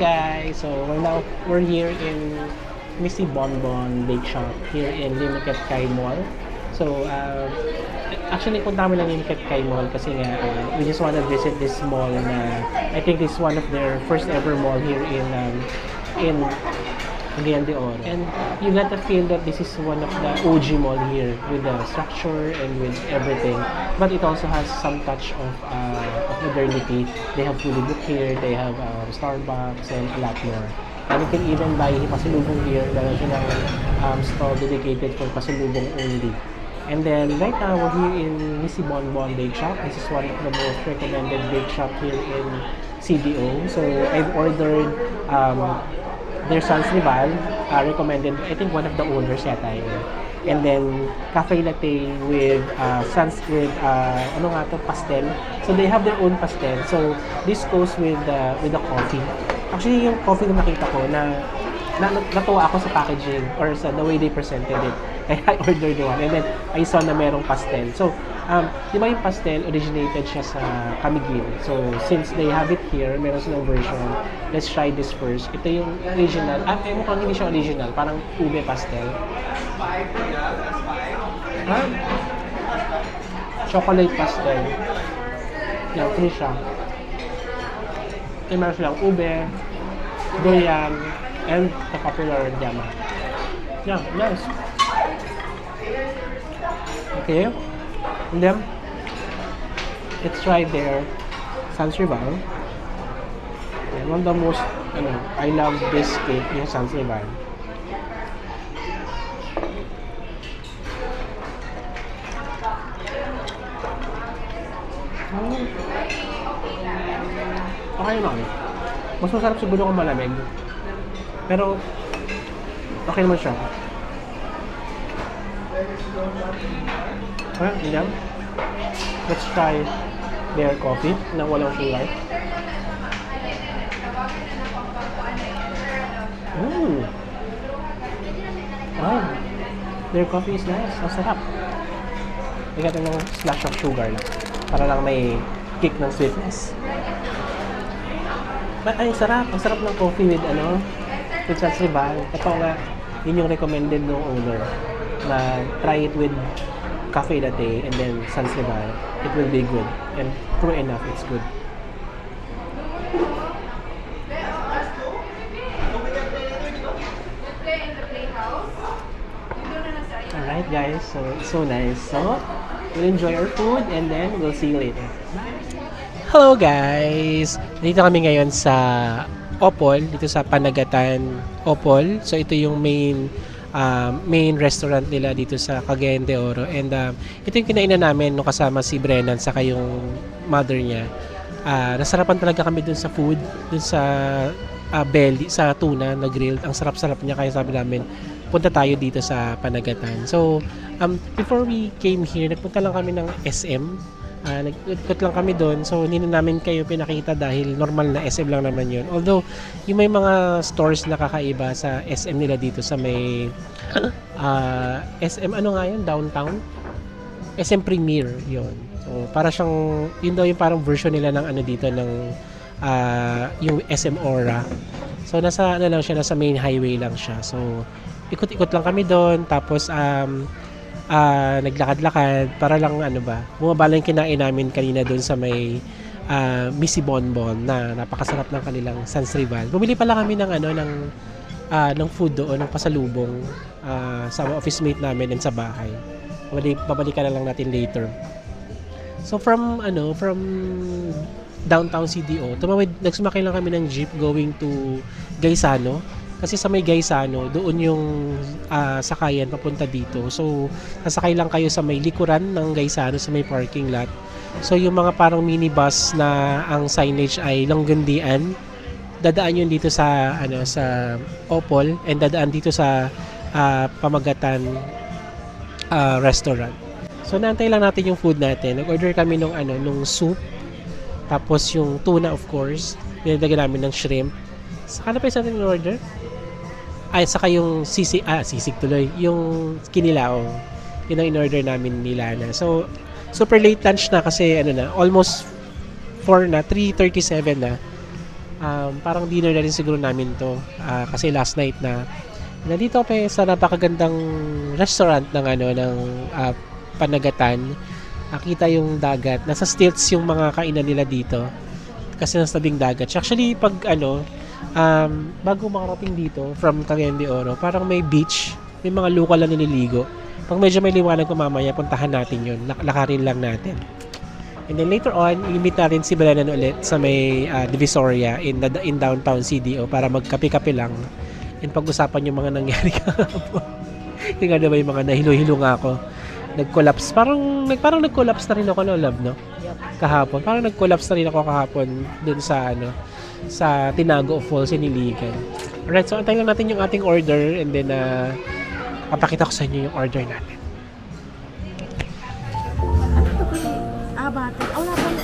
guys! So we're here in Missy Bonbon Bake Shop here in Limited Kai Mall. So actually punta kami lang Limited Kai Mall kasi nga we just wanna visit this mall na I think this is one of their first ever mall here in Cagayan de Oro. And you get the feel that this is one of the OG mall here with the structure and with everything. But it also has some touch of modernity. They have Fully Book here, they have Starbucks and a lot more. And you can even buy pasalubong here. Meron silang store dedicated for pasalubong only. And then right now we're here in Missy Bonbon Bake Shop. This is one of the most recommended bake shop here in CDO. So I've ordered their Sans Rival, recommended, I think one of the owners yata yun. And then cafe latte with pastel. So they have their own pastel. So this goes with the coffee. Actually yung coffee na nakita ko natuwa ako sa packaging or sa the way they presented it. Kaya I ordered one and then I saw na merong pastel. So di ba yung pastel originated siya sa Camiguin. So since they have it here, meron silang version. Let's try this first. Ito yung original. Mukhang hindi siya original. Parang ube pastel. Chocolate pastel. Yan, ito siya. Meron silang ube, durian, and the popular jama. Yeah, nice. Okay. And then, let's try their Sans Rival. And one of the most, I love this cake, yung Sans Rival. Okay naman. Mas masarap siguro kung malamig. Pero, okay naman siya. Yan. Let's try their coffee na walang sugar. Wow. Their coffee is nice. Ang sarap. Bigyan ng splash of sugar lang. Para lang may kick ng sweetness. Ay, sarap. Ang sarap ng coffee with Sans Rival. Ito nga, yun yung recommended ng owner. Na try it with cafe latte and then Sans Rival. It will be good. And true enough, it's good. Alright guys, so it's so nice. So, we'll enjoy our food and then we'll see you later. Bye! Hello guys! Dito kami ngayon sa Opol, dito sa Panagatan Opol. So ito yung main restaurant nila dito sa Cagayan de Oro. And ito yung kinainan namin nung kasama si Brennan saka yung mother niya. Nasarapan talaga kami dun sa food, dun sa belly, sa tuna na grilled. Ang sarap-sarap niya kaya sabi namin punta tayo dito sa Panagatan. So before we came here, nagpunta lang kami ng SM. Nag-ikot lang kami doon. So hindi na namin kayo pinakita dahil normal na SM lang naman yun. Although yung may mga stores na kakaiba sa SM nila dito sa may SM yun? Downtown? SM Premier yun. So para siyang yun daw yung parang version nila ng dito ng yung SM Aura. So nasa lang siya, nasa main highway lang siya. So ikot-ikot lang kami doon tapos naglakad-lakad para lang bumaba lang kinain namin kanina doon sa may Missy Bonbon na napakasarap ng kanilang Sans Rival. Bumili pala kami ng food doon, ng pasalubong sa office mate namin and sa bahay. Babalikan na lang natin later. So from downtown CDO, nagsumakay lang kami ng jeep going to Gaisano. Kasi sa may Gaisano, doon yung sakayan papunta dito. So, sasakay lang kayo sa may likuran ng Gaisano, sa may parking lot. So, yung mga parang minibus na ang signage ay Langgundian, dadaan yun dito sa Opol and dadaan dito sa Pamagatan restaurant. So, naantay lang natin yung food natin. Nag-order kami nung soup. Tapos yung tuna, of course. Dinadagyan namin ng shrimp. Saka na pa yung sa ating order? Ay, saka yung sisig tuloy. Yung kinilaw. Yun ang in-order namin ni Lana. So, super late lunch na kasi almost 4 na, 3:37 na. Parang dinner na rin siguro namin to. Kasi last night na nandito pa sa napakagandang restaurant ng Panagatan. Nakita yung dagat. Nasa stilts yung mga kainan nila dito. Kasi nasa tabing dagat. Actually, pag bago makarating dito from Cagayan de Oro, parang may beach. May mga local na nililigo. Pag medyo may liwanag pa mamaya, puntahan natin yun. Lakarin lang natin. And then later on, i-meet natin si Belenan ulit sa may Divisoria in downtown CDO para magkape-kape lang and pag-usapan yung mga nangyari kahapon. Yung nga diba yung mga nahilo-hilo nga ako. Nag-collapse. Parang nag-collapse na rin ako, no, love, no? Kahapon. Parang nag-collapse na rin ako kahapon dun sa sa Tinago Falls in Iligan. Alright, so antayin lang natin yung ating order and then papakita ko sa inyo yung order natin. Bate. Wala pa rin.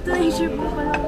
Ito na i-share mo pala.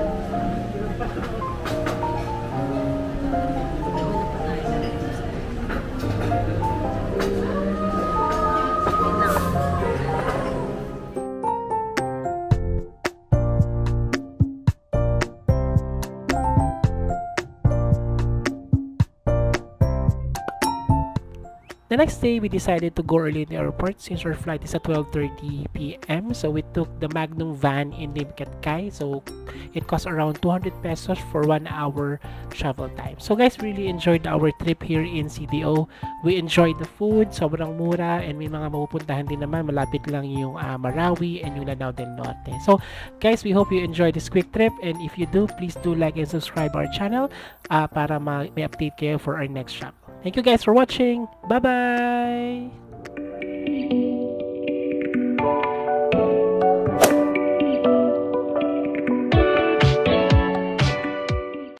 The next day, we decided to go early in the airport since our flight is at 12:30 p.m. So we took the Magnum van in Limketkai. So it cost around 200 pesos for 1 hour travel time. So guys, really enjoyed our trip here in CDO. We enjoyed the food, sobrang mura, and may mga mapupuntahan din naman. Malapit lang yung Marawi and yung Lanao del Norte. So guys, we hope you enjoyed this quick trip, and if you do, please do like and subscribe our channel para may update kayo for our next shop. Thank you guys for watching. Bye-bye!